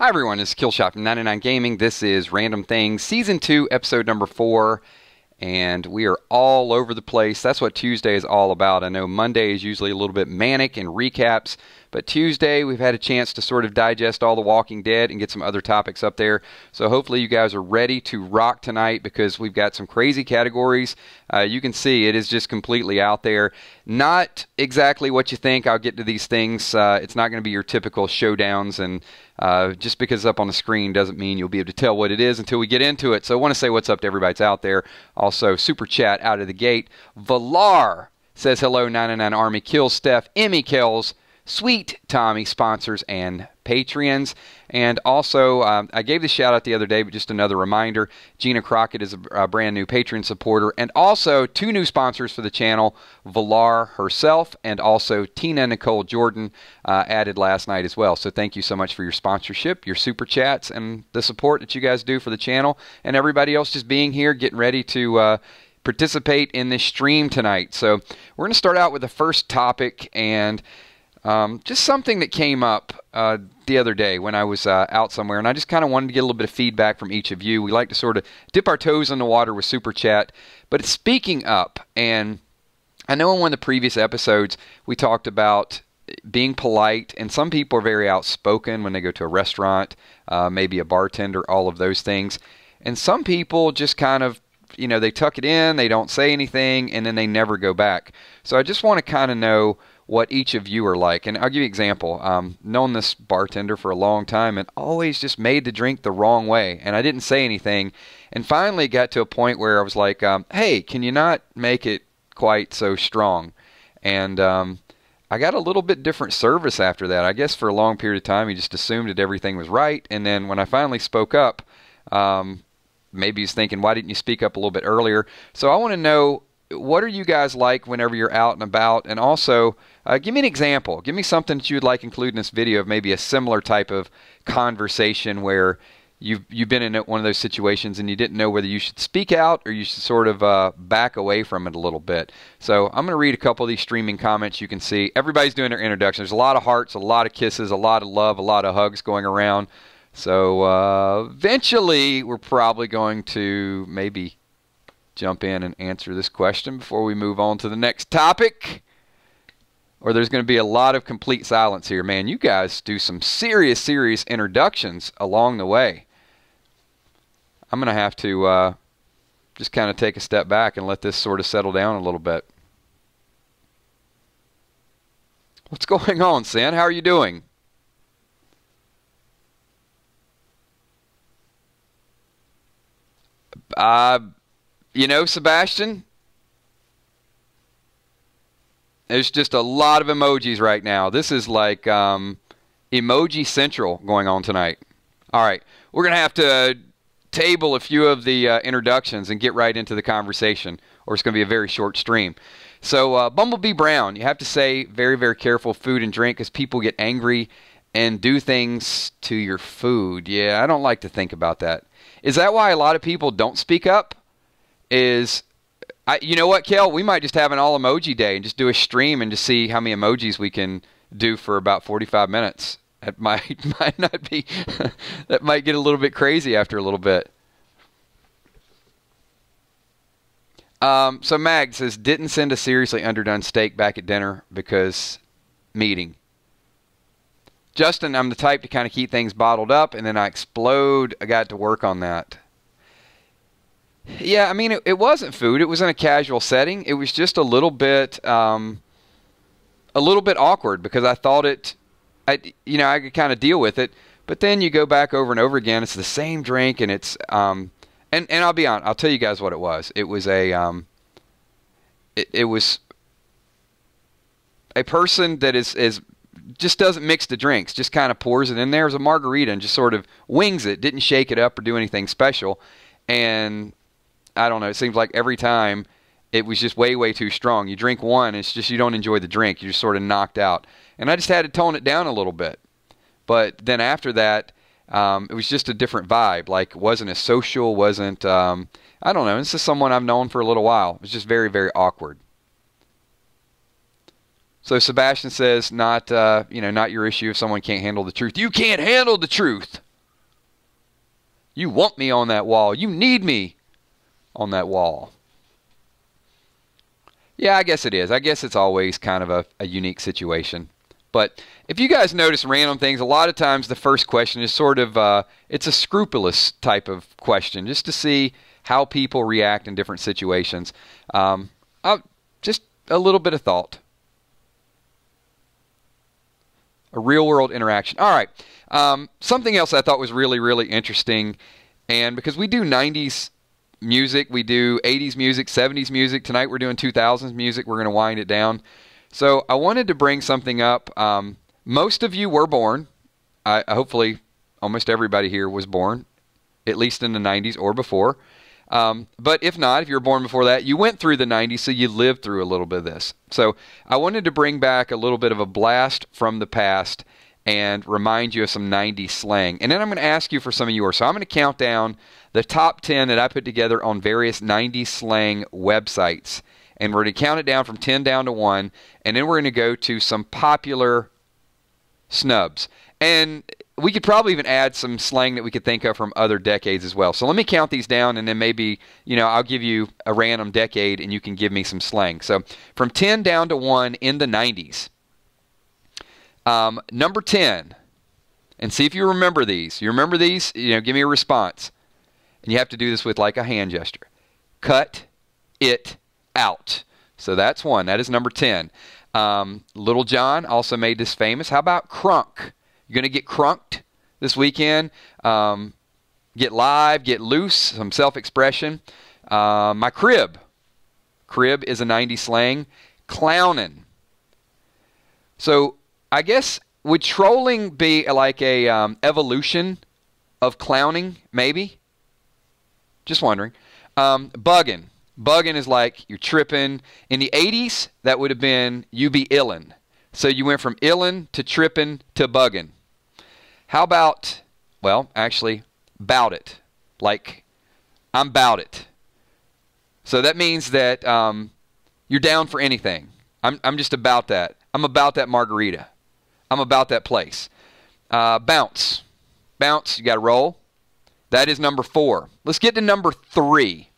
Hi everyone, it's kilzhot from 99 Gaming. This is Random Things, Season 2, Episode number 4, and we are all over the place. That's what Tuesday is all about. I know Monday is usually a little bit manic and recaps, but Tuesday we've had a chance to sort of digest all the Walking Dead and get some other topics up there. So hopefully you guys are ready to rock tonight because we've got some crazy categories. You can see it is just completely out there. Not exactly what you think. I'll get to these things. It's not going to be your typical showdowns, and just because it's up on the screen doesn't mean you'll be able to tell what it is until we get into it. So I want to say what's up to everybody that's out there. Also, Super Chat out of the gate. Valar says hello, 99 Army. Kills Steph. Emmy Kells. Sweet Tommy sponsors and Patreons. And also, I gave the shout out the other day, but just another reminder, Gina Crockett is a brand new Patreon supporter. And also, 2 new sponsors for the channel, Valar herself and also Tina Nicole Jordan added last night as well. So thank you so much for your sponsorship, your super chats, and the support that you guys do for the channel. And everybody else just being here, getting ready to participate in this stream tonight. So we're going to start out with the first topic, and just something that came up the other day when I was out somewhere, and I just kind of wanted to get a little bit of feedback from each of you. We like to sort of dip our toes in the water with Super Chat, but it's speaking up. And I know in one of the previous episodes we talked about being polite, and some people are very outspoken when they go to a restaurant, maybe a bartender, all of those things. And some people just kind of, you know, they tuck it in, they don't say anything, and then they never go back. So I just want to kind of know what each of you are like. And I'll give you an example. Known this bartender for a long time and always just made the drink the wrong way. And I didn't say anything. And finally got to a point where I was like, hey, can you not make it quite so strong? And I got a little bit different service after that. I guess for a long period of time he just assumed that everything was right. And then when I finally spoke up, maybe he's thinking, why didn't you speak up a little bit earlier? So I want to know, what are you guys like whenever you're out and about? And also, give me an example. Give me something that you would like included in this video of maybe a similar type of conversation where you've been in one of those situations and you didn't know whether you should speak out or you should sort of back away from it a little bit. So I'm going to read a couple of these streaming comments. You can see everybody's doing their introduction. There's a lot of hearts, a lot of kisses, a lot of love, a lot of hugs going around. So eventually we're probably going to maybe jump in and answer this question before we move on to the next topic, or there's going to be a lot of complete silence here. Man, you guys do some serious introductions along the way. I'm going to have to just kind of take a step back and let this sort of settle down a little bit. What's going on, Sin? How are you doing? You know, Sebastian, there's just a lot of emojis right now. This is like emoji central going on tonight. All right, we're going to have to table a few of the introductions and get right into the conversation, or it's going to be a very short stream. So Bumblebee Brown, you have to say very careful food and drink because people get angry and do things to your food. Yeah, I don't like to think about that. Is that why a lot of people don't speak up? You know what, Kel? We might just have an all emoji day and just do a stream and just see how many emojis we can do for about 45 minutes. That might not be, that might get a little bit crazy after a little bit. So Mag says, didn't send a seriously underdone steak back at dinner because meeting. Justin, I'm the type to kind of keep things bottled up and then I explode. I got to work on that. Yeah, I mean, it wasn't food. It was in a casual setting. It was just a little bit awkward because I thought I could kind of deal with it. But then you go back over and over again. It's the same drink, and it's and I'll be honest. I'll tell you guys what it was. It was it was a person that is just doesn't mix the drinks. Just kind of pours it in there as a margarita and just sort of wings it. Didn't shake it up or do anything special, and I don't know, it seems like every time it was just way too strong. You drink one, it's just you don't enjoy the drink. You're just sort of knocked out. And I just had to tone it down a little bit. But then after that, it was just a different vibe. Like, wasn't as social, wasn't, I don't know. This is someone I've known for a little while. It was just very awkward. So Sebastian says, not your issue if someone can't handle the truth. You can't handle the truth. You want me on that wall. You need me on that wall. Yeah, I guess it is. I guess it's always kind of a unique situation. But if you guys notice random things, a lot of times the first question is sort of, it's a scrupulous type of question, just to see how people react in different situations. Just a little bit of thought. A real-world interaction. All right. Something else I thought was really, really interesting, and because we do 90s music, we do 80s music, 70s music. Tonight we're doing 2000s music. We're going to wind it down. So I wanted to bring something up. Most of you were born. Hopefully almost everybody here was born, at least in the 90s or before. But if not, if you were born before that, you went through the 90s, so you lived through a little bit of this. So I wanted to bring back a little bit of a blast from the past and remind you of some 90s slang. And then I'm going to ask you for some of yours. So I'm going to count down the top 10 that I put together on various 90s slang websites. And we're going to count it down from 10 down to 1. And then we're going to go to some popular snubs. And we could probably even add some slang that we could think of from other decades as well. So let me count these down, and then maybe, I'll give you a random decade, and you can give me some slang. So from 10 down to 1 in the 90s. Number 10. And see if you remember these. You remember these? Give me a response. And you have to do this with like a hand gesture. Cut it out. So that's one. That is number 10. Little John also made this famous. How about crunk? You're going to get crunked this weekend. Get live, get loose, some self-expression. My crib. Crib is a 90s slang. Clownin'. So I guess, would trolling be like a evolution of clowning, maybe? Just wondering. Buggin'. Buggin' is like you're tripping. In the 80s, that would have been you be illin'. So you went from illin' to tripping to buggin'. How about, well, actually, bout it. Like, I'm bout it. So that means that you're down for anything. I'm just about that. I'm about that margarita. I'm about that place. Bounce. Bounce, you got to roll. That is number 4. Let's get to number 3.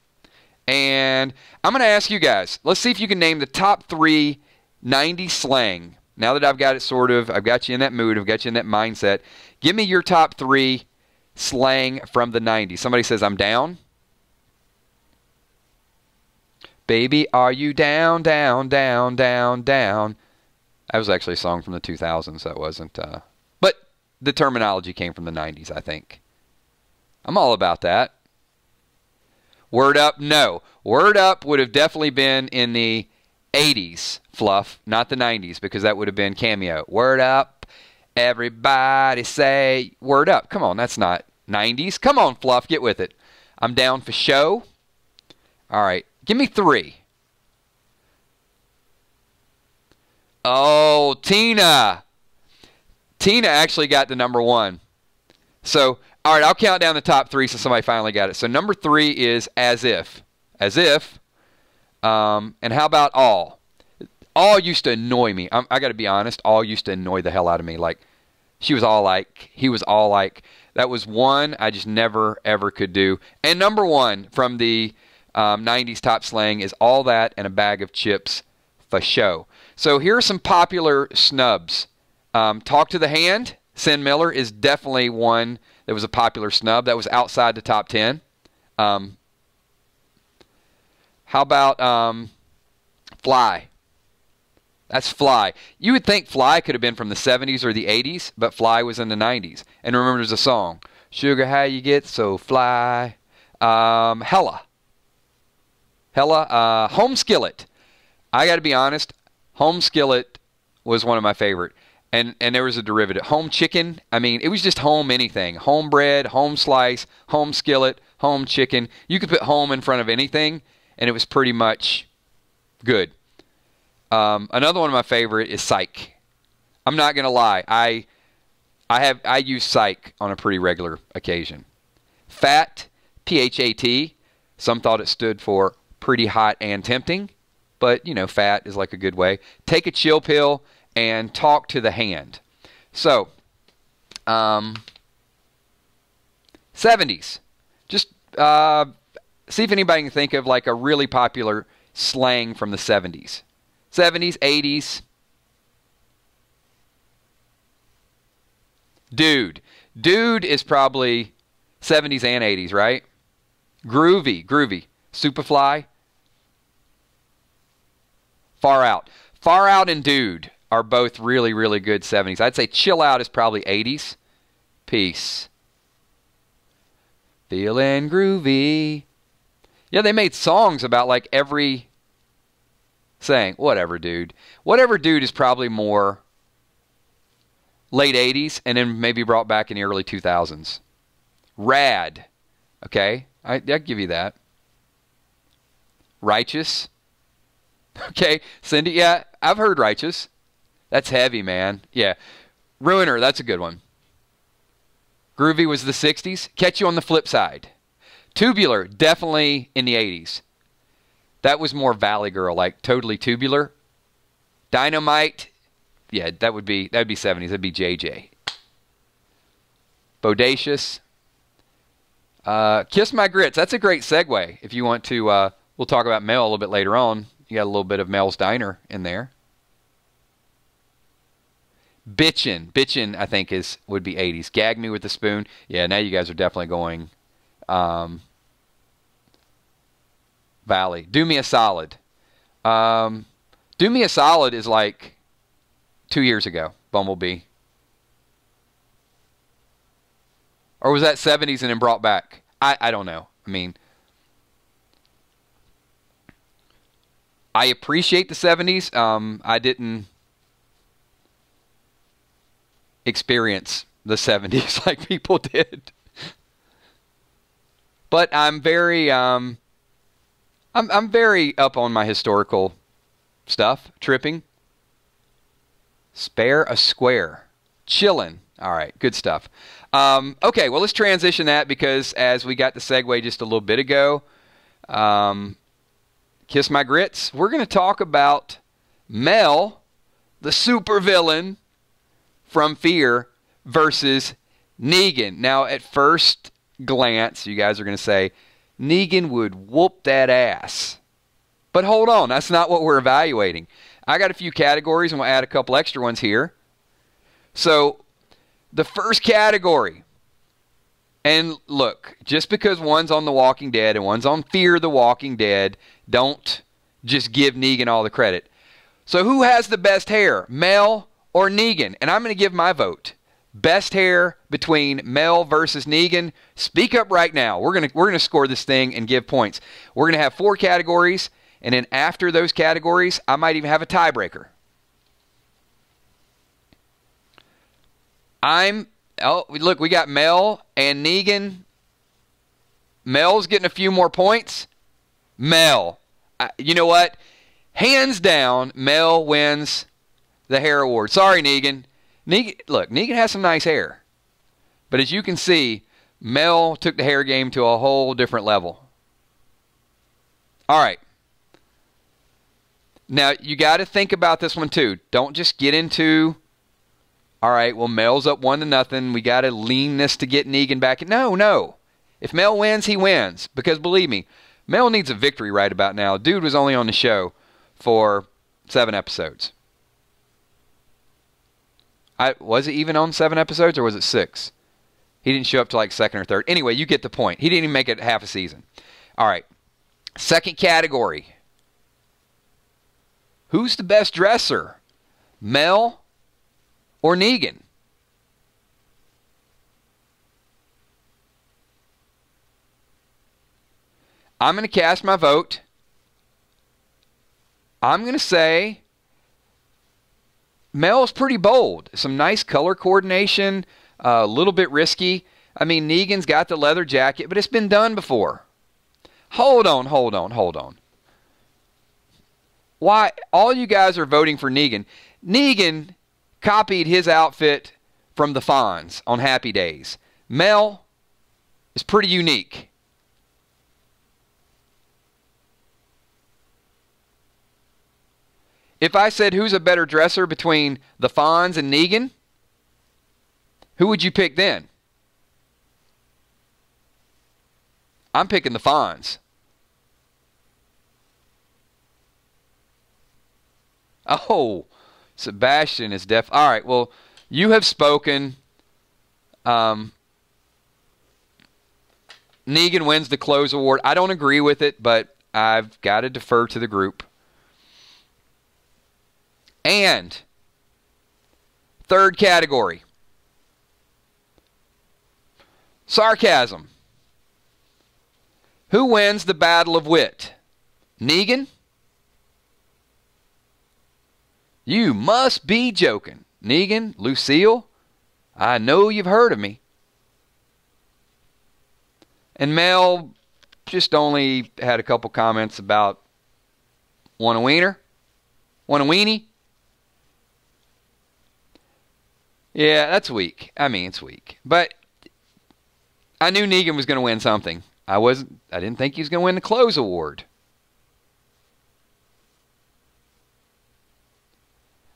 And I'm going to ask you guys, let's see if you can name the top 3 90s slang. Now that I've got it I've got you in that mood, I've got you in that mindset. Give me your top 3 slang from the 90s. Somebody says, I'm down. Baby, are you down, down, down, down, down? That was actually a song from the 2000s. That wasn't. But the terminology came from the 90s, I think. I'm all about that. Word up, no. Word up would have definitely been in the 80s, Fluff, not the 90s, because that would have been Cameo. Word up, everybody say word up. Come on, that's not 90s. Come on, Fluff, get with it. I'm down for show. All right, give me 3. Oh, Tina. Tina actually got the number 1. So, all right, I'll count down the top 3 so somebody finally got it. So number 3 is as if. As if. And how about all? All used to annoy me. I got to be honest. All used to annoy the hell out of me. Like, she was all like, he was all like. That was one I just never, ever could do. And number 1 from the 90s top slang is all that and a bag of chips for show. So here are some popular snubs. Talk to the hand. Sin Miller is definitely one that was a popular snub. That was outside the top 10. How about fly? That's fly. You would think fly could have been from the 70s or the 80s, but fly was in the 90s. And remember, there's a song, Sugar, how you get so fly. Hella. Home skillet. I got to be honest, home skillet was one of my favorite. And there was a derivative. Home chicken, I mean, it was just home anything. Home bread, home slice, home skillet, home chicken. You could put home in front of anything, and it was pretty much good. Another one of my favorite is psych. I'm not going to lie. I use psych on a pretty regular occasion. Fat, P-H-A-T. Some thought it stood for pretty hot and tempting, but, fat is like a good way. Take a chill pill and talk to the hand. So, 70s. See if anybody can think of like a really popular slang from the 70s. 70s, 80s. Dude. Dude is probably 70s and 80s, right? Groovy. Groovy. Superfly. Far out. Far out and dude are both really, really good 70s. I'd say chill out is probably 80s. Peace. Feeling groovy. Yeah, they made songs about like every saying. Whatever, dude. Whatever, dude is probably more late 80s and then maybe brought back in the early 2000s. Rad. Okay, I'll give you that. Righteous. Okay, Cindy, yeah, I've heard righteous. That's heavy, man. Yeah. Ruiner, that's a good one. Groovy was the 60s. Catch you on the flip side. Tubular, definitely in the 80s. That was more Valley Girl, like totally tubular. Dynamite, yeah, that'd be 70s. That'd be JJ. Bodacious. Kiss My Grits. That's a great segue. If you want to, we'll talk about Mel a little bit later on. You got a little bit of Mel's Diner in there. Bitchin'. Bitchin', I think, would be 80s. Gag Me with the Spoon. Yeah, now you guys are definitely going Valley. Do Me a Solid. Do Me a Solid is like 2 years ago. Bumblebee. Or was that 70s and then brought back? I don't know. I mean, I appreciate the 70s. I didn't experience the 70s like people did. But I'm very I'm very up on my historical stuff. Tripping. Spare a Square. Chillin'. All right, good stuff. Okay, well, let's transition that because as we got the segue just a little bit ago, Kiss My Grits, we're going to talk about Mel, the supervillain from Fear, versus Negan. Now, at first glance, you guys are going to say, Negan would whoop that ass. But hold on, that's not what we're evaluating. I got a few categories, and we'll add a couple extra ones here. So, the first category, and look, just because one's on The Walking Dead and one's on Fear the Walking Dead, don't just give Negan all the credit. So who has the best hair, Mel or Negan? And I'm going to give my vote. Best hair between Mel versus Negan. Speak up right now. We're gonna score this thing and give points. We're going to have 4 categories, and then after those categories, I might even have a tiebreaker. Look, we got Mel and Negan. Mel's getting a few more points. Mel. You know what? Hands down, Mel wins the hair award. Sorry, Negan. Look, Negan has some nice hair. But as you can see, Mel took the hair game to a whole different level. All right. Now, you got to think about this one, too. Don't just get into... All right, well, Mel's up 1-0. We got to lean this to get Negan back. No. If Mel wins, he wins. Because believe me, Mel needs a victory right about now. Dude was only on the show for 7 episodes. Was it even on 7 episodes or was it 6? He didn't show up to like 2nd or 3rd. Anyway, you get the point. He didn't even make it half a season. All right. Second category. Who's the best dresser? Mel or Negan? I'm going to cast my vote. I'm going to say Mel's pretty bold. Some nice color coordination, a little bit risky. I mean, Negan's got the leather jacket, but it's been done before. Hold on. Why? All you guys are voting for Negan. Negan copied his outfit from the Fonz on Happy Days. Mel is pretty unique. If I said who's a better dresser between the Fonz and Negan, who would you pick then? I'm picking the Fonz. Oh, Sebastian is deaf. All right, well, you have spoken. Negan wins the close award. I don't agree with it, but I've got to defer to the group. And third category, sarcasm. Who wins the battle of wit? Negan? You must be joking. Negan, Lucille, I know you've heard of me. And Mel just only had a couple comments about want a wiener? Want a weenie? Yeah, that's weak. I mean, it's weak. But I knew Negan was going to win something. I didn't think he was going to win the close award.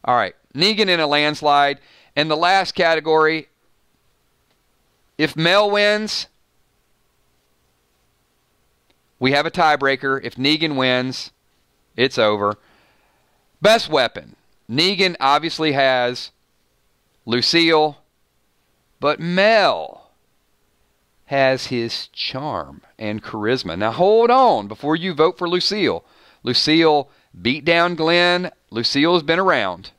All right, Negan in a landslide. And the last category, if Mel wins, we have a tiebreaker. If Negan wins, it's over. Best weapon. Negan obviously has Lucille, but Mel has his charm and charisma. Now hold on before you vote for Lucille. Lucille beat down Glenn. Lucille has been around.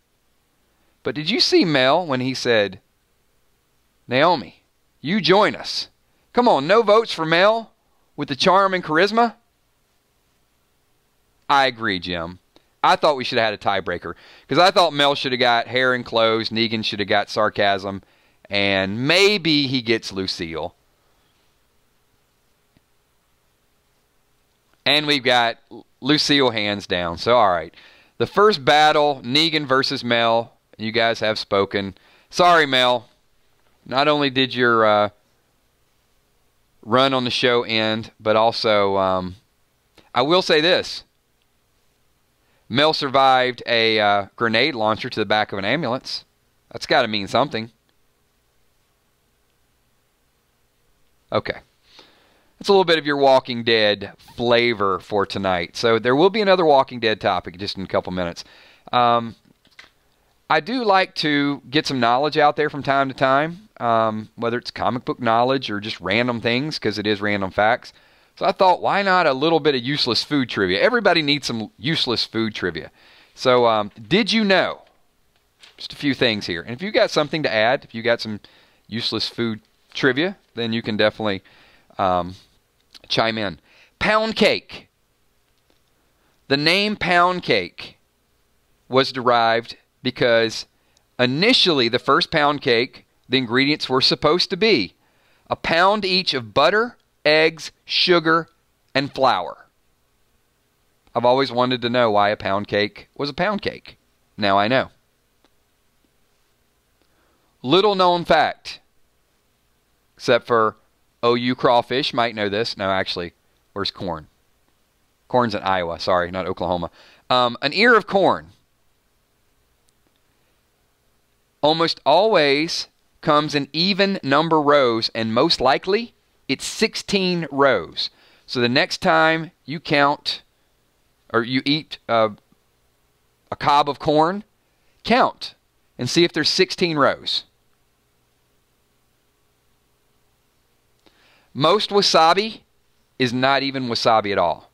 But did you see Mel when he said, Naomi, you join us. Come on, no votes for Mel with the charm and charisma? I agree, Jim. I thought we should have had a tiebreaker because I thought Mel should have got hair and clothes, Negan should have got sarcasm, and maybe he gets Lucille. And we've got Lucille hands down. So, all right. The first battle, Negan versus Mel. You guys have spoken. Sorry, Mel. Not only did your run on the show end, but also, I will say this. Mel survived a grenade launcher to the back of an ambulance. That's got to mean something. Okay. That's a little bit of your Walking Dead flavor for tonight. So there will be another Walking Dead topic just in a couple minutes. I do like to get some knowledge out there from time to time, whether it's comic book knowledge or just random things, because it is random facts. So I thought, why not a little bit of useless food trivia? Everybody needs some useless food trivia. So did you know? Just a few things here. And if you got something to add, if you got some useless food trivia, then you can definitely chime in. Pound cake. The name pound cake was derived because initially the first pound cake, the ingredients were supposed to be a pound each of butter, eggs, sugar, and flour. I've always wanted to know why a pound cake was a pound cake. Now I know. Little known fact, except for OU crawfish might know this. No, actually, where's corn? Corn's in Iowa. Sorry, not Oklahoma. An ear of corn almost always comes in even number rows, and most likely it's 16 rows. So the next time you count or you eat a cob of corn, count and see if there's 16 rows. Most wasabi is not even wasabi at all.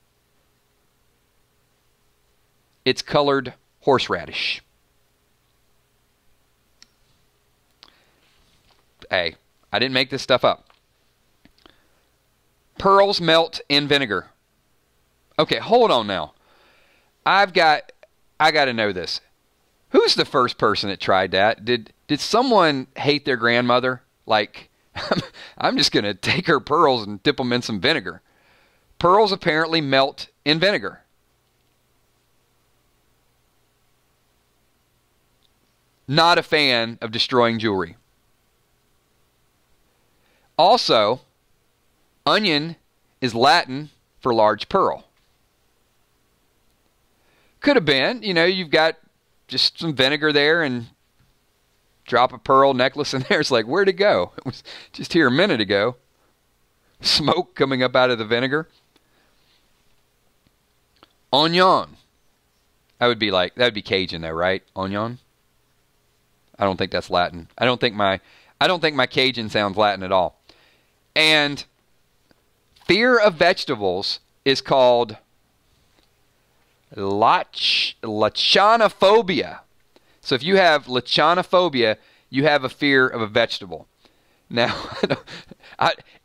It's colored horseradish. Hey, I didn't make this stuff up. Pearls melt in vinegar. Okay, hold on now. I got to know this. Who's the first person that tried that? Did someone hate their grandmother? Like, I'm just going to take her pearls and dip them in some vinegar. Pearls apparently melt in vinegar. Not a fan of destroying jewelry. Also, onion is Latin for large pearl. Could have been, you've got just some vinegar there and drop a pearl necklace in there. It's like, where'd it go? It was just here a minute ago. Smoke coming up out of the vinegar. Onion. That would be Cajun though, right? Onion. I don't think that's Latin. I don't think my Cajun sounds Latin at all. And fear of vegetables is called lachanophobia. So if you have lachanophobia, you have a fear of a vegetable. Now,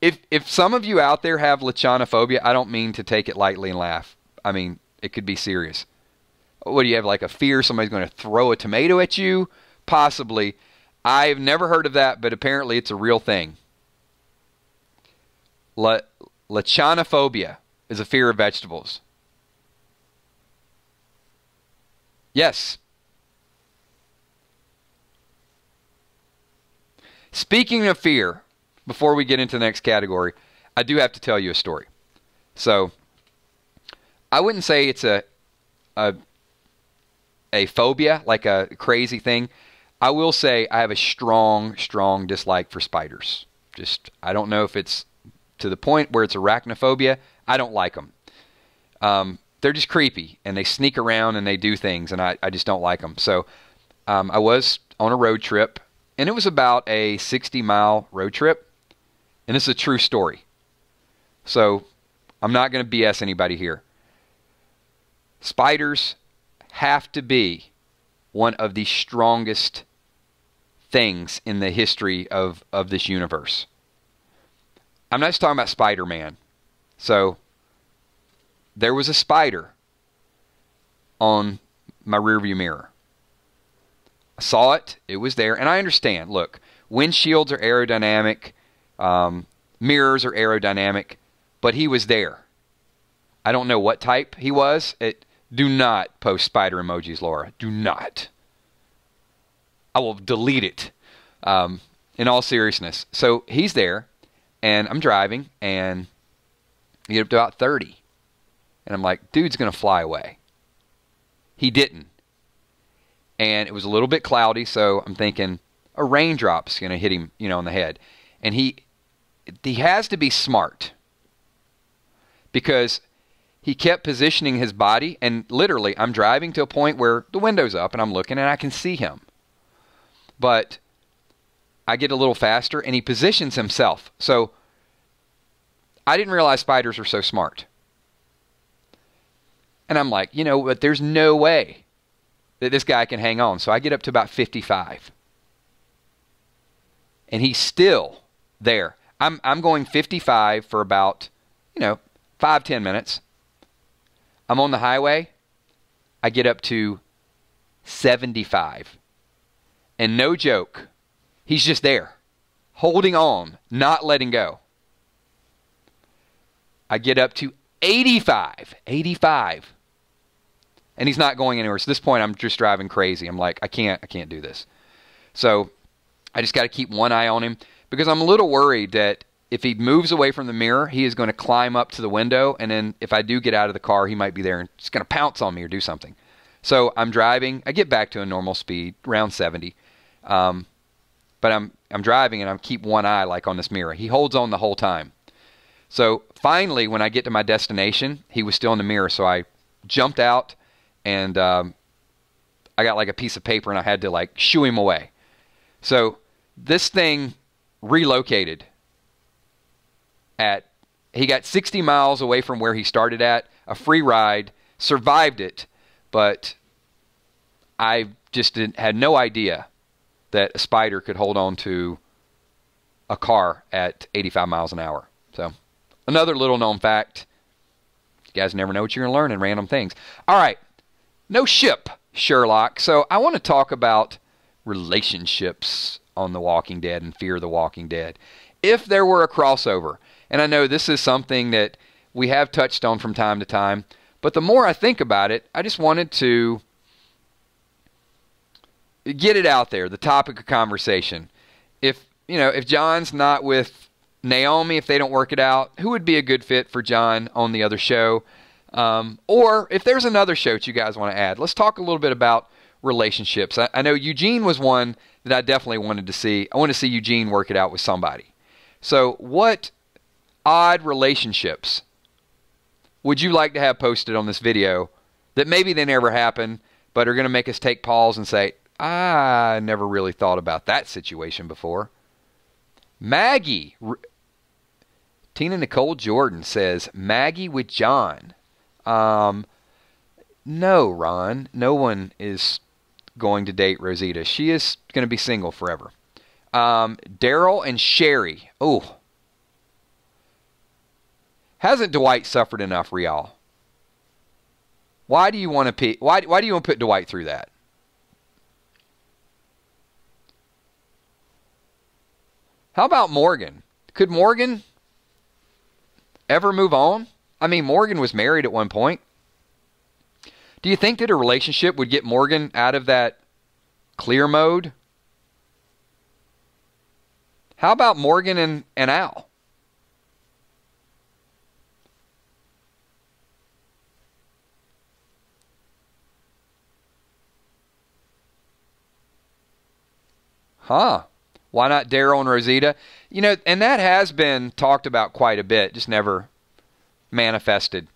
if some of you out there have lachanophobia, I don't mean to take it lightly and laugh. I mean, it could be serious. What do you have, like a fear somebody's going to throw a tomato at you? Possibly. I've never heard of that, but apparently it's a real thing. Lachanophobia is a fear of vegetables. Yes. Speaking of fear, before we get into the next category, I do have to tell you a story. So, I wouldn't say it's a phobia, like a crazy thing. I will say I have a strong, strong dislike for spiders. I don't know if it's to the point where it's arachnophobia. I don't like them. They're just creepy, and they sneak around and they do things, and I just don't like them. So I was on a road trip, and it was about a 60-mile road trip, and this is a true story. So I'm not going to BS anybody here. Spiders have to be one of the strongest things in the history of this universe. I'm not just talking about Spider-Man. So there was a spider on my rearview mirror. I saw it. It was there. And I understand. Look, windshields are aerodynamic. Mirrors are aerodynamic. But he was there. I don't know what type he was. Do not post spider emojis, Laura. Do not. I will delete it. In all seriousness. So he's there. And I'm driving. And I get up to about 30. And I'm like, dude's going to fly away. He didn't. And it was a little bit cloudy, so I'm thinking a raindrop's going to hit him, in the head. And he has to be smart. Because he kept positioning his body, and literally I'm driving to a point where the window's up, and I'm looking, and I can see him. But I get a little faster, and he positions himself. So I didn't realize spiders are so smart. And I'm like, but there's no way that this guy can hang on. So I get up to about 55. And he's still there. I'm going 55 for about, 5-10 minutes. I'm on the highway. I get up to 75. And no joke, he's just there, holding on, not letting go. I get up to 85. And he's not going anywhere. So at this point, I'm just driving crazy. I'm like, I can't do this. So I just got to keep one eye on him because I'm a little worried that if he moves away from the mirror, he is going to climb up to the window. And then if I do get out of the car, he might be there and just going to pounce on me or do something. So I'm driving. I get back to a normal speed, around 70. But I'm driving and I keep one eye like on this mirror. He holds on the whole time. So finally, when I get to my destination, he was still in the mirror. So I jumped out. And I got like a piece of paper and I had to shoo him away. So this thing relocated he got 60 miles away from where he started at, a free ride, survived it, but I just had no idea that a spider could hold on to a car at 85 miles an hour. So another little known fact. You guys never know what you're going to learn in random things. All right. No ship, Sherlock. So I want to talk about relationships on The Walking Dead and Fear the Walking Dead. If there were a crossover, and I know this is something that we have touched on from time to time, but the more I think about it, I just wanted to get it out there, the topic of conversation. If John's not with Naomi, if they don't work it out, who would be a good fit for John on the other show? Or if there's another show that you guys want to add, let's talk a little bit about relationships. I know Eugene was one that I definitely wanted to see. I want to see Eugene work it out with somebody. So what odd relationships would you like to have posted on this video that maybe they never happen, but are going to make us take pause and say, I never really thought about that situation before? Maggie, Tina Nicole Jordan says, Maggie with John. No, Ron. No one is going to date Rosita. She is going to be single forever. Daryl and Sherry. Oh. Hasn't Dwight suffered enough, Rial? Why do you want to why do you want to put Dwight through that? How about Morgan? Could Morgan ever move on? I mean, Morgan was married at one point. Do you think that a relationship would get Morgan out of that clear mode? How about Morgan and Al? Huh. Why not Daryl and Rosita? You know, and that has been talked about quite a bit, just never manifested.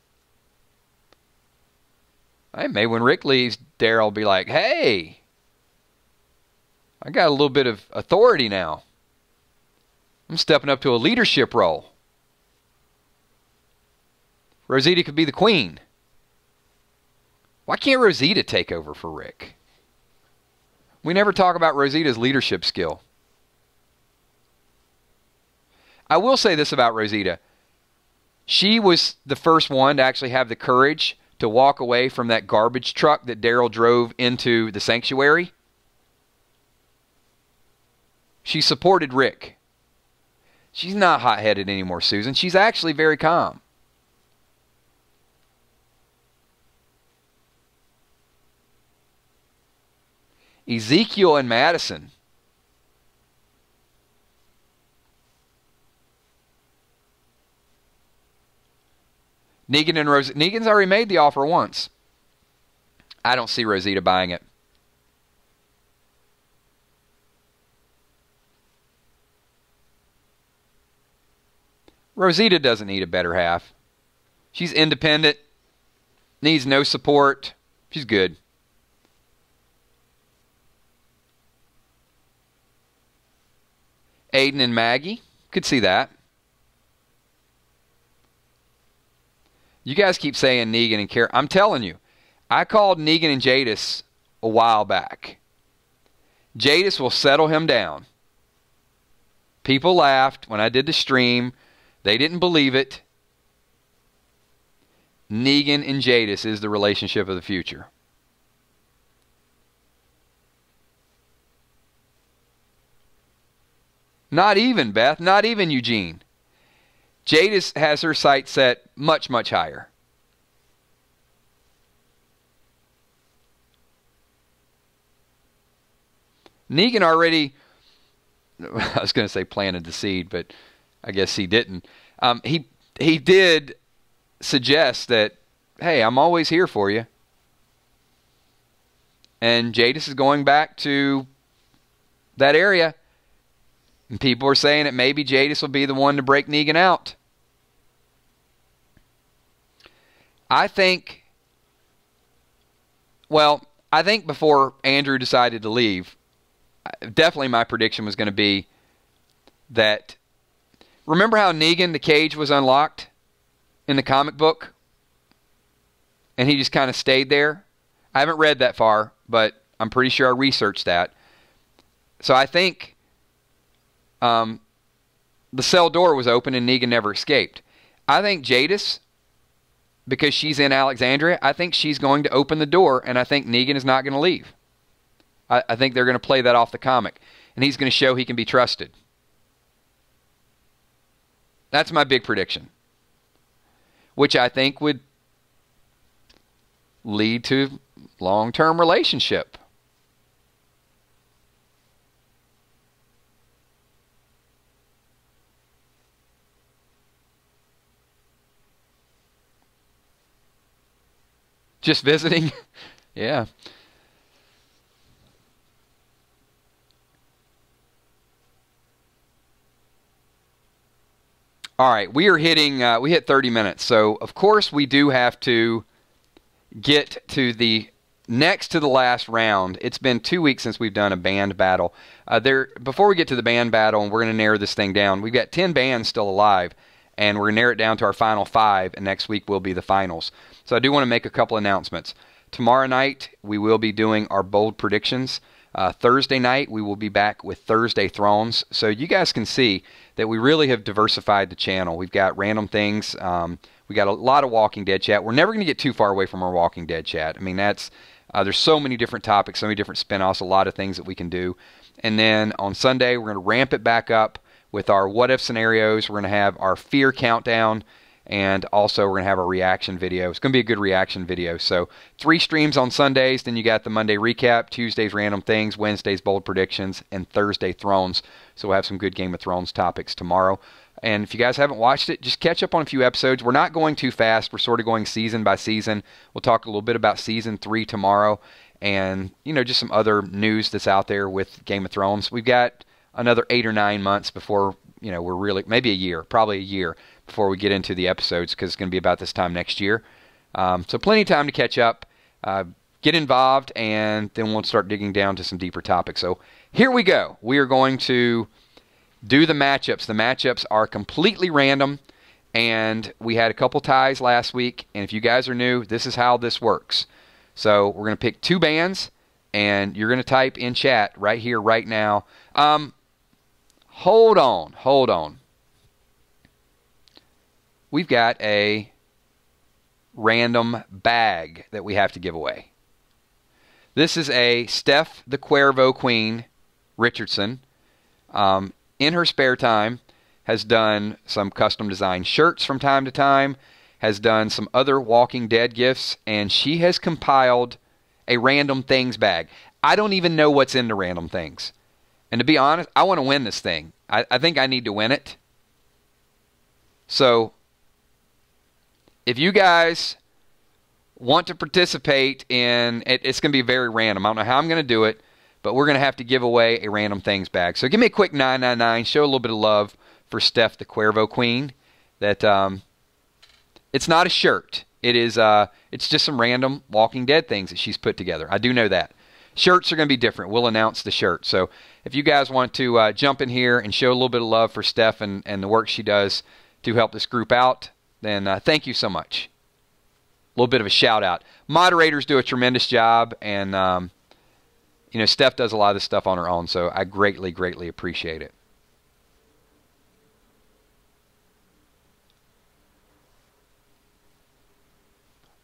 Hey, maybe when Rick leaves, Daryl will be like, hey, I got a little bit of authority now. I'm stepping up to a leadership role. Rosita could be the queen. Why can't Rosita take over for Rick? We never talk about Rosita's leadership skill. I will say this about Rosita. She was the first one to actually have the courage to walk away from that garbage truck that Daryl drove into the sanctuary. She supported Rick. She's not hot-headed anymore, Susan. She's actually very calm. Ezekiel and Madison. Negan and Rosita. Negan's already made the offer once. I don't see Rosita buying it. Rosita doesn't need a better half. She's independent, needs no support. She's good. Aiden and Maggie, could see that. You guys keep saying Negan and Kara. I'm telling you, I called Negan and Jadis a while back. Jadis will settle him down. People laughed when I did the stream. They didn't believe it. Negan and Jadis is the relationship of the future. Not even, Beth. Not even Eugene. Jadis has her sights set much, much higher. Negan already, I was going to say planted the seed, but I guess he didn't. He did suggest that, hey, I'm always here for you. And Jadis is going back to that area. And people are saying that maybe Jadis will be the one to break Negan out. I think before Andrew decided to leave, definitely my prediction was going to be that, remember how Negan, the cage was unlocked in the comic book? And he just kind of stayed there? I haven't read that far, but I'm pretty sure I researched that. So I think the cell door was open and Negan never escaped. I think Jadis, because she's in Alexandria, I think she's going to open the door, and I think Negan is not going to leave. I think they're going to play that off the comic, and he's going to show he can be trusted. That's my big prediction, which I think would lead to long-term relationship. Just visiting? Yeah. All right, we are hitting, we hit 30 minutes. So, of course, we do have to get to the next to the last round. It's been 2 weeks since we've done a band battle. Before we get to the band battle, and we're going to narrow this thing down, we've got 10 bands still alive, and we're going to narrow it down to our final 5, and next week will be the finals. So I do want to make a couple announcements. Tomorrow night, we will be doing our bold predictions. Thursday night, we will be back with Thursday Thrones. So you guys can see that we really have diversified the channel. We've got random things. We got a lot of Walking Dead chat. We're never going to get too far away from our Walking Dead chat. I mean, there's so many different topics, so many different spin-offs, a lot of things that we can do. And then on Sunday, we're going to ramp it back up with our what-if scenarios. We're going to have our fear countdown, and also we're going to have a reaction video. It's going to be a good reaction video. So 3 streams on Sundays, then you got the Monday recap, Tuesdays random things, Wednesdays bold predictions, and Thursday Thrones. So we'll have some good Game of Thrones topics tomorrow. And if you guys haven't watched it, just catch up on a few episodes. We're not going too fast. We're sort of going season by season. We'll talk a little bit about Season 3 tomorrow, and, you know, just some other news that's out there with Game of Thrones. We've got another 8 or 9 months before, you know, we're really, maybe a year, probably a year, before we get into the episodes, because it's going to be about this time next year. So plenty of time to catch up, get involved, and then we'll start digging down to some deeper topics. So here we go. We are going to do the matchups. The matchups are completely random, and we had a couple ties last week, and if you guys are new, this is how this works. So we're going to pick 2 bands, and you're going to type in chat right here, right now. Hold on. We've got a random bag that we have to give away. This is a Steph the Cuervo Queen Richardson. In her spare time, has done some custom design shirts from time to time, has done some other Walking Dead gifts, and she has compiled a Random Things bag. I don't even know what's in the Random Things. And to be honest, I want to win this thing. I think I need to win it. So, if you guys want to participate in it, it's going to be very random. I don't know how I'm going to do it, but we're going to have to give away a Random Things bag. So give me a quick 999. Show a little bit of love for Steph the Cuervo Queen. That it's not a shirt. It's just some random Walking Dead things that she's put together. I do know that. Shirts are going to be different. We'll announce the shirt. So if you guys want to jump in here and show a little bit of love for Steph and the work she does to help this group out, then thank you so much. A little bit of a shout out. Moderators do a tremendous job, and you know, Steph does a lot of this stuff on her own, so I greatly, greatly appreciate it.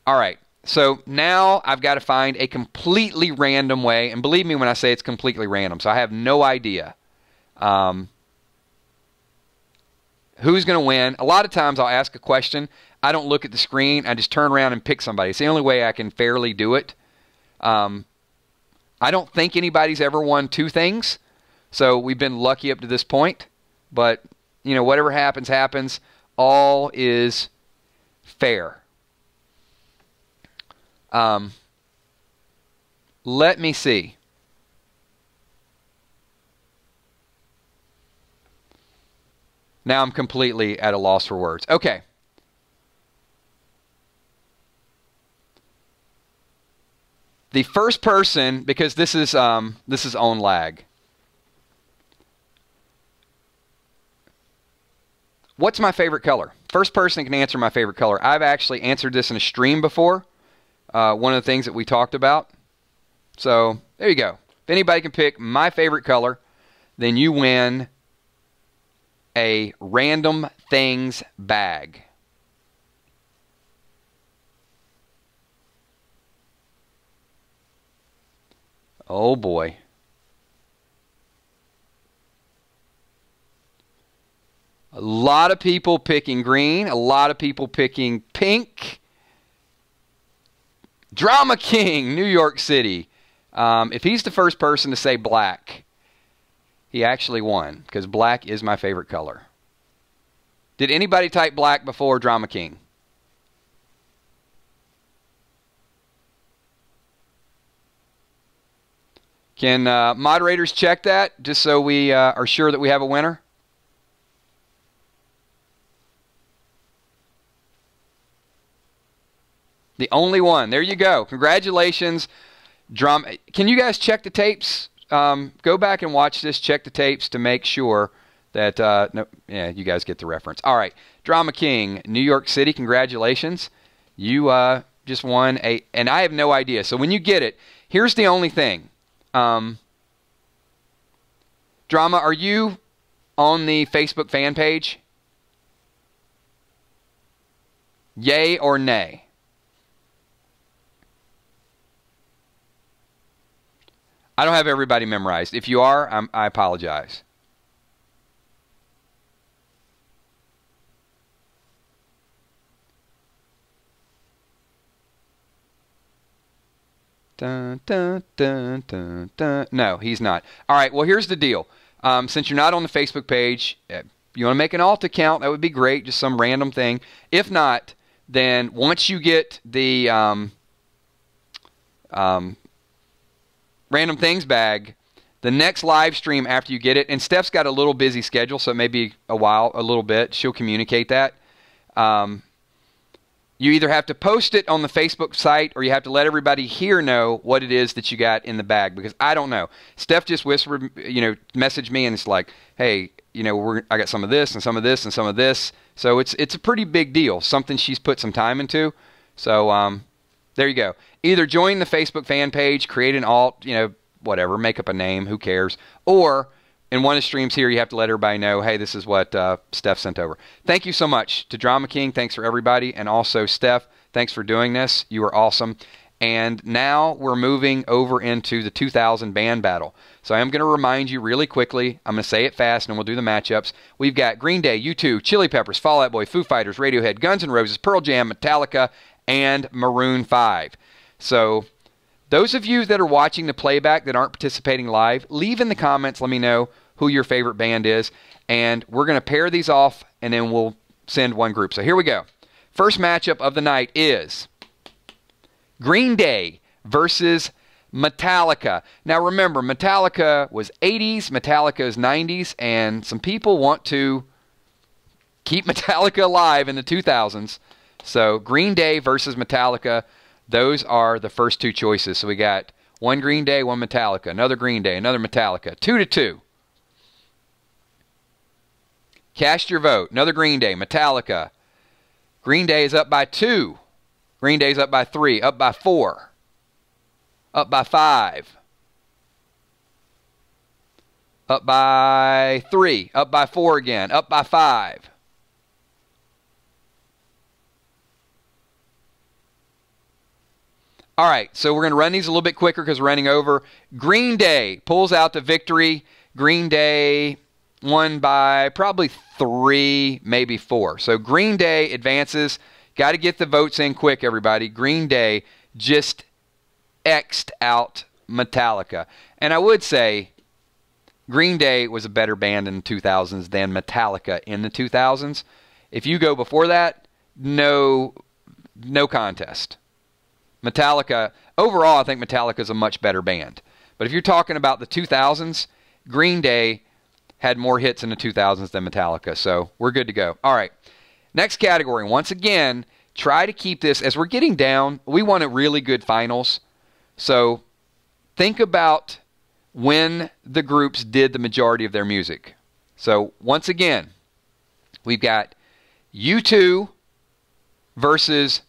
All right, so now I've got to find a completely random way, and believe me when I say it's completely random, so I have no idea who's going to win. A lot of times I'll ask a question. I don't look at the screen. I just turn around and pick somebody. It's the only way I can fairly do it. I don't think anybody's ever won 2 things, so we've been lucky up to this point. But, you know, whatever happens, happens. All is fair. Let me see. Now I'm completely at a loss for words. Okay. The first person, because this is on lag. What's my favorite color? First person can answer my favorite color. I've actually answered this in a stream before. One of the things that we talked about. So there you go. If anybody can pick my favorite color, then you win a Random Things bag. Oh boy. A lot of people picking green. A lot of people picking pink. Drama King, New York City. If he's the first person to say black, he actually won, because black is my favorite color. Did anybody type black before Drama King? Can moderators check that, just so we are sure that we have a winner? The only one. There you go. Congratulations. Drama. Can you guys check the tapes? Go back and watch this. Check the tapes to make sure that, no, yeah, you guys get the reference. All right. Drama King, New York City. Congratulations. You just won and I have no idea. So when you get it, here's the only thing. Drama, are you on the Facebook fan page? Yay or nay? I don't have everybody memorized. If you are, I apologize. Dun, dun, dun, dun, dun. No, he's not. All right, well, here's the deal. Since you're not on the Facebook page, you want to make an alt account, that would be great, just some random thing. If not, then once you get the Random Things bag, the next live stream after you get it, and Steph's got a little busy schedule, so it may be a little bit. She'll communicate that. You either have to post it on the Facebook site or you have to let everybody here know what it is that you got in the bag, because I don't know. Steph just whispered, messaged me, and it's like, hey, I got some of this and some of this and some of this. So it's a pretty big deal, something she's put some time into. So there you go. Either join the Facebook fan page, create an alt, whatever, make up a name, who cares, or in one of the streams here, you have to let everybody know, hey, this is what Steph sent over. Thank you so much to Drama King. Thanks for everybody. And also, Steph, thanks for doing this. You are awesome. And now we're moving over into the 2000 band battle. So I'm going to remind you really quickly. I'm going to say it fast, and we'll do the matchups. We've got Green Day, U2, Chili Peppers, Fall Out Boy, Foo Fighters, Radiohead, Guns N' Roses, Pearl Jam, Metallica, and Maroon 5. So those of you that are watching the playback that aren't participating live, leave in the comments. Let me know who your favorite band is, and we're going to pair these off, and then we'll send one group. So here we go. First matchup of the night is Green Day versus Metallica. Now remember, Metallica was 80s, Metallica is 90s, and some people want to keep Metallica alive in the 2000s. So Green Day versus Metallica, those are the first two choices. So we got one Green Day, one Metallica, another Green Day, another Metallica, 2-2. Cast your vote. Another Green Day, Metallica. Green Day is up by 2. Green Day's up by 3, up by 4, up by 5, up by 3, up by 4 again, up by 5. All right, so we're going to run these a little bit quicker because we're running over. Green Day pulls out the victory. Green Day won by probably 3, maybe 4. So Green Day advances. Got to get the votes in quick, everybody. Green Day just X'd out Metallica. And I would say Green Day was a better band in the 2000s than Metallica in the 2000s. If you go before that, no contest. Metallica, overall, I think Metallica is a much better band. But if you're talking about the 2000s, Green Day had more hits in the 2000s than Metallica. So we're good to go. All right. Next category. Once again, try to keep this, as we're getting down, we want a really good finals. So think about when the groups did the majority of their music. So once again, we've got U2 versus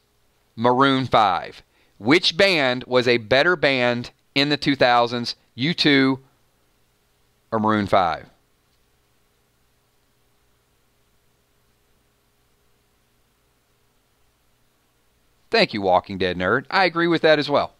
Maroon 5. Which band was a better band in the 2000s, U2 or Maroon 5? Thank you, Walking Dead Nerd. I agree with that as well.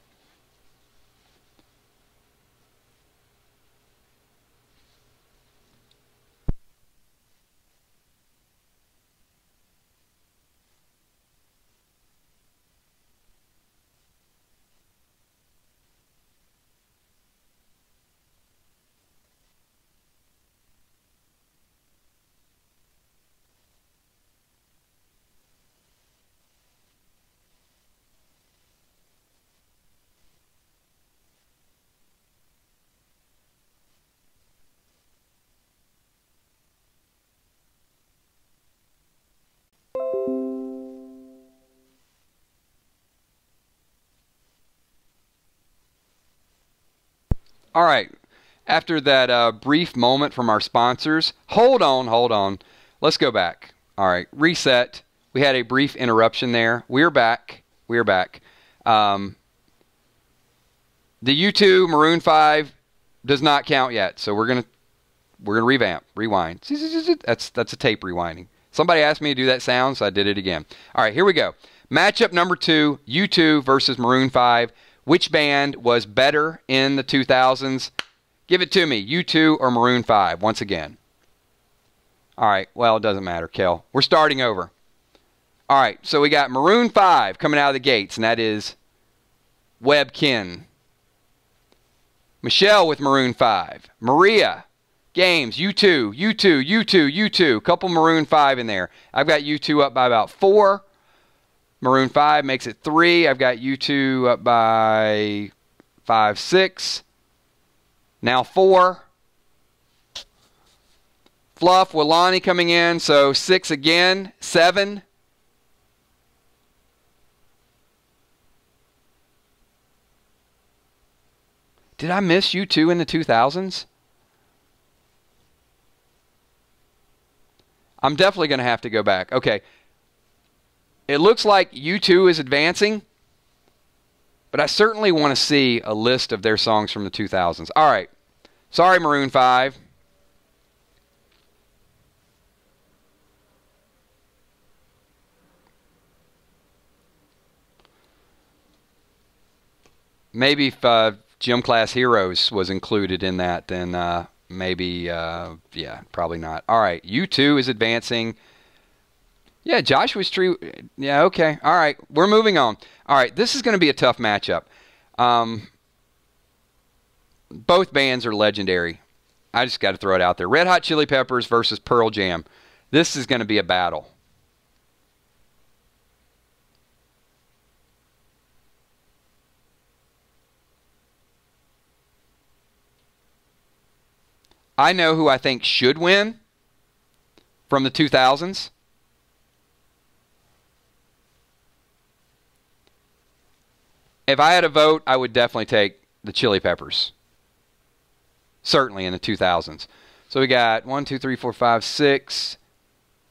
All right. After that brief moment from our sponsors, hold on. Let's go back. All right, reset. We had a brief interruption there. We're back. The U2 Maroon 5 does not count yet, so we're gonna rewind. That's a tape rewinding. Somebody asked me to do that sound, so I did it again. All right, here we go. Matchup number 2, U2 versus Maroon 5. Which band was better in the 2000s? Give it to me, U2 or Maroon 5, once again. All right, well, it doesn't matter, Kel. We're starting over. All right, so we got Maroon 5 coming out of the gates, and that is Webkin. Michelle with Maroon 5. Maria, Games, U2. Couple Maroon 5 in there. I've got U2 up by about 4. Maroon 5 makes it 3. I've got U2 up by 5, 6. Now 4. Fluff with Lonnie coming in, so 6 again. 7. Did I miss U2 in the 2000s? I'm definitely going to have to go back. Okay. It looks like U2 is advancing, but I certainly want to see a list of their songs from the 2000s. All right. Sorry, Maroon 5. Maybe if Gym Class Heroes was included in that, then maybe, yeah, probably not. All right, U2 is advancing. Yeah, Joshua's Tree. Yeah, okay. All right, we're moving on. All right, this is going to be a tough matchup. Both bands are legendary. I just got to throw it out there. Red Hot Chili Peppers versus Pearl Jam. This is going to be a battle. I know who I think should win from the 2000s. If I had a vote, I would definitely take the Chili Peppers. Certainly in the 2000s. So we got 1, 2, 3, 4, 5, 6.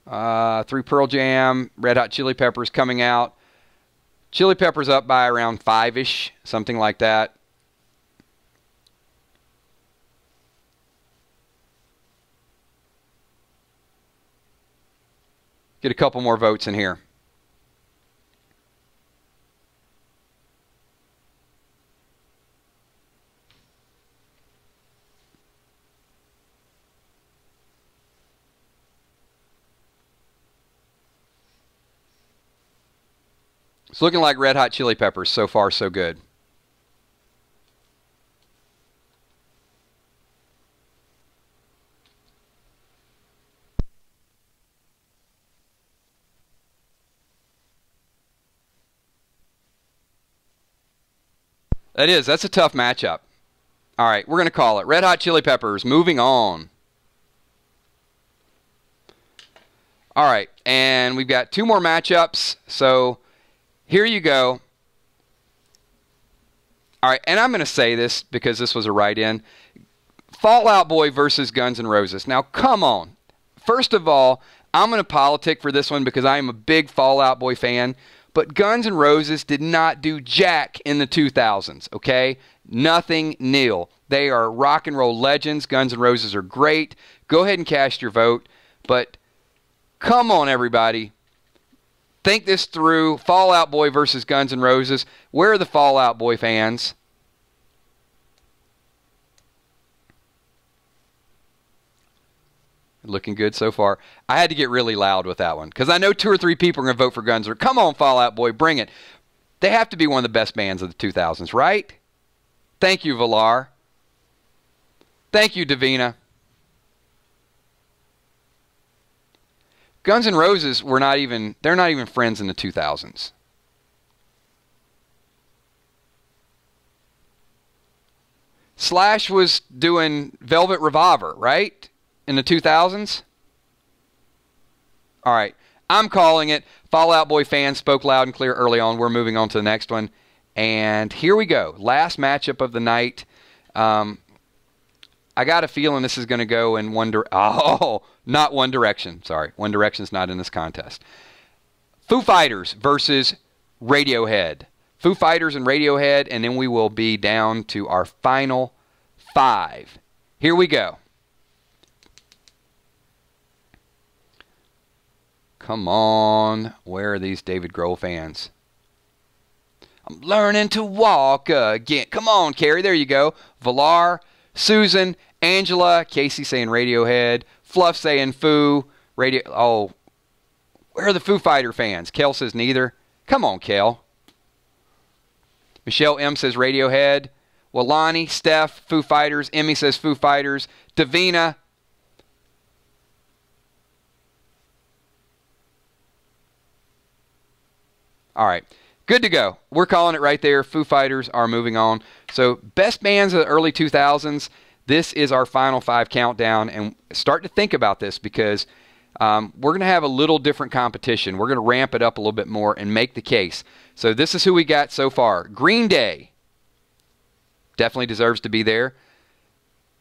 3 Pearl Jam, Red Hot Chili Peppers coming out. Chili Peppers up by around 5-ish, something like that. Get a couple more votes in here. It's looking like Red Hot Chili Peppers. So far, so good. That's a tough matchup. All right, we're going to call it. Red Hot Chili Peppers, moving on. All right, and we've got 2 more matchups, so here you go. All right, and I'm going to say this because this was a write-in. Fall Out Boy versus Guns N' Roses. Now, come on. First of all, I'm going to politic for this one because I am a big Fall Out Boy fan. But Guns N' Roses did not do jack in the 2000s, okay? Nothing, nil. They are rock and roll legends. Guns N' Roses are great. Go ahead and cast your vote. But come on, everybody. Think this through. Fall Out Boy versus Guns N' Roses. Where are the Fall Out Boy fans? Looking good so far. I had to get really loud with that one because I know 2 or 3 people are going to vote for Guns N' Roses. Come on, Fall Out Boy, bring it. They have to be one of the best bands of the 2000s, right? Thank you, Valar. Thank you, Davina. Guns N' Roses they're not even friends in the 2000s. Slash was doing Velvet Revolver, right? In the 2000s? All right. I'm calling it. Fall Out Boy fans spoke loud and clear early on. We're moving on to the next one. And here we go. Last matchup of the night. I got a feeling this is going to go in not One Direction. Sorry, One Direction's not in this contest. Foo Fighters versus Radiohead. Foo Fighters and Radiohead, and then we will be down to our final 5. Here we go. Come on. Where are these David Grohl fans? I'm learning to walk again. Come on, Carrie. There you go. Valar, Susan, Angela, Casey saying Radiohead, Fluff saying Foo, Oh, where are the Foo Fighter fans? Kel says neither. Come on, Kel. Michelle M says Radiohead. Well, Lonnie, Steph, Foo Fighters. Emmy says Foo Fighters. Davina. All right. Good to go. We're calling it right there. Foo Fighters are moving on. So, best bands of the early 2000s. This is our final 5 countdown. And start to think about this because we're going to have a little different competition. We're going to ramp it up a little bit more and make the case. So, this is who we got so far. Green Day definitely deserves to be there.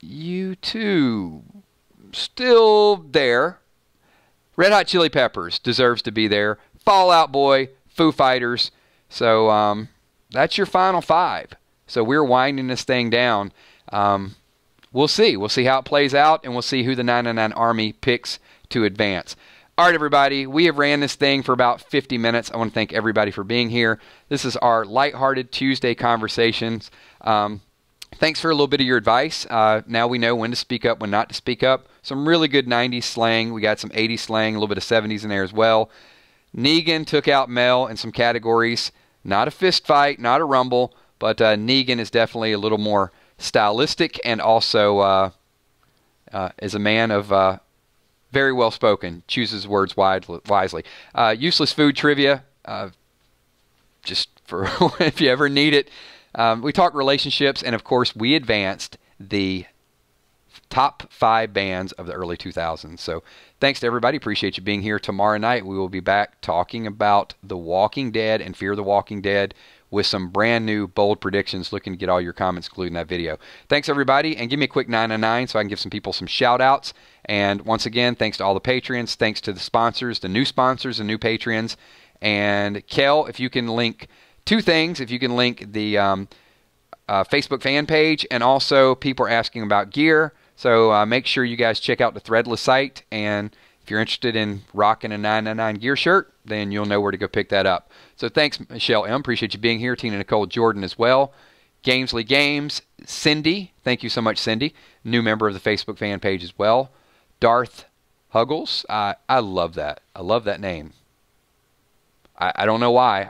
U2 still there. Red Hot Chili Peppers deserves to be there. Fall Out Boy, Foo Fighters. So that's your final 5. So we're winding this thing down. We'll see. We'll see how it plays out, and we'll see who the 999 Army picks to advance. All right, everybody. We have ran this thing for about 50 minutes. I want to thank everybody for being here. This is our lighthearted Tuesday conversations. Thanks for a little bit of your advice. Now we know when to speak up, when not to speak up. Some really good 90s slang. We got some 80s slang, a little bit of 70s in there as well. Negan took out Mel in some categories. Not a fist fight, not a rumble, but Negan is definitely a little more stylistic and also is a man of very well spoken, chooses words wisely. Useless food trivia, just for if you ever need it. We talk relationships, and of course, we advanced the top 5 bands of the early 2000s. So thanks to everybody. Appreciate you being here. Tomorrow night, we will be back talking about The Walking Dead and Fear the Walking Dead with some brand new bold predictions. Looking to get all your comments included in that video. Thanks, everybody, and give me a quick 999 so I can give some people some shout-outs. And once again, thanks to all the Patreons. Thanks to the sponsors, the new Patreons. And Kel, if you can link 2 things. If you can link the Facebook fan page, and also people are asking about gear. So make sure you guys check out the Threadless site, and if you're interested in rocking a 999 gear shirt, then you'll know where to go pick that up. So thanks, Michelle M. Appreciate you being here. Tina Nicole Jordan as well. Gamesley Games. Cindy. Thank you so much, Cindy. New member of the Facebook fan page as well. Darth Huggles. I love that. I love that name. I don't know why.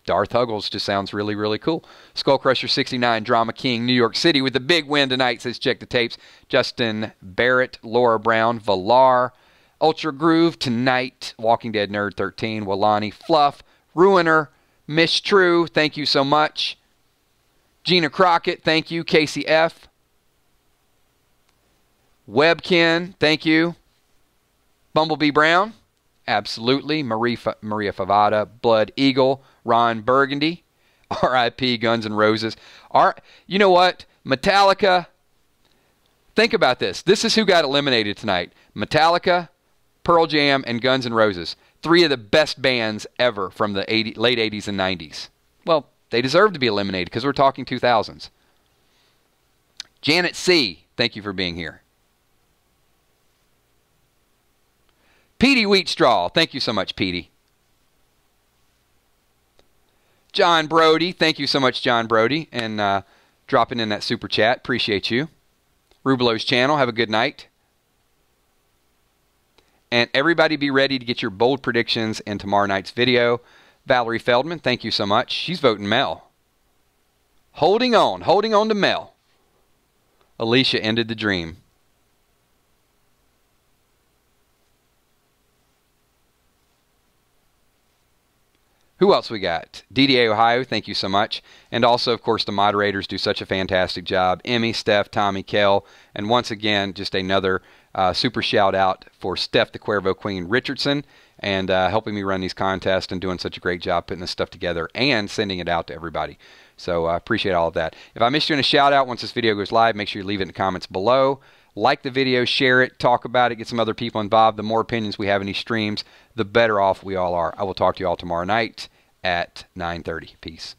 Darth Huggles just sounds really, really cool. Skullcrusher 69, Drama King, New York City with the big win tonight, says check the tapes. Justin Barrett, Laura Brown, Valar, Ultra Groove tonight, Walking Dead Nerd 13, Walani, Fluff, Ruiner, Miss True, thank you so much. Gina Crockett, thank you. Casey F. Webkin, thank you. Bumblebee Brown, absolutely. Maria Favada, Blood Eagle, Ron Burgundy, R.I.P. Guns N' Roses. You know what? Metallica, think about this. This is who got eliminated tonight. Metallica, Pearl Jam, and Guns N' Roses. 3 of the best bands ever from the late 80s and 90s. Well, they deserve to be eliminated because we're talking 2000s. Janet C., thank you for being here. Petey Wheatstraw, thank you so much, Petey. John Brody, thank you so much, John Brody, and dropping in that super chat. Appreciate you. Rubelow's channel, have a good night. And everybody be ready to get your bold predictions in tomorrow night's video. Valerie Feldman, thank you so much. She's voting Mel. Holding on to Mel. Alicia ended the dream. Who else we got? DDA Ohio, thank you so much. And also, of course, the moderators do such a fantastic job. Emmy, Steph, Tommy, Kel. And once again, just another super shout out for Steph the Cuervo Queen Richardson. and helping me run these contests and doing such a great job putting this stuff together and sending it out to everybody. So I appreciate all of that. If I missed you in a shout out once this video goes live, make sure you leave it in the comments below. Like the video, share it, talk about it, get some other people involved. The more opinions we have in these streams, the better off we all are. I will talk to you all tomorrow night at 9:30. Peace.